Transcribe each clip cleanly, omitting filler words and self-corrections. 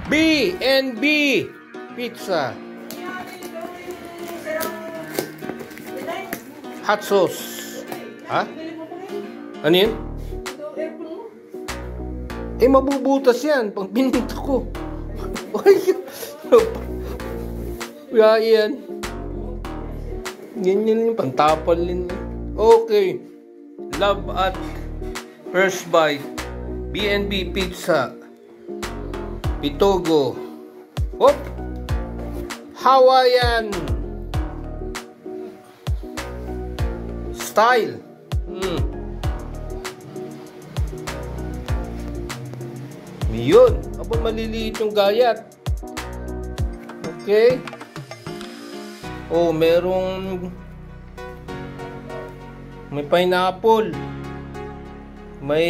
B&B Pizza. Hot sauce. Ha? Ano yun? Eh, mabubutas yan pag binita ko. Kaya yan. Ganyan yung pantapal din. Okay. Love at first bite. B&B Pizza. Bitogo. Hop. Hawaiian style. Yun. Abang maliliit yung gayat. Okay. Oh, may pineapple. May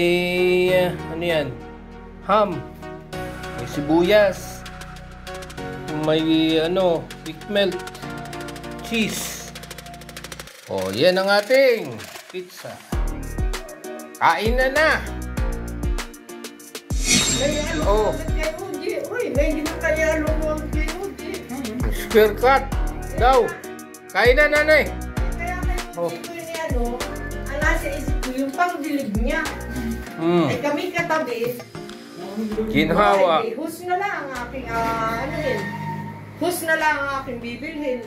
ano yan? Ham. May sibuyas. May quick melt cheese. Oh, yan ang ating pizza. Kain na. Oh. Square cut daw. Kain na, nanay. Oh. Ang nasa isip ko yung pangdilig niya. Ay kami katabi. Ginhawa. Hus na lang ang aking hus na lang ang aking bibilhin.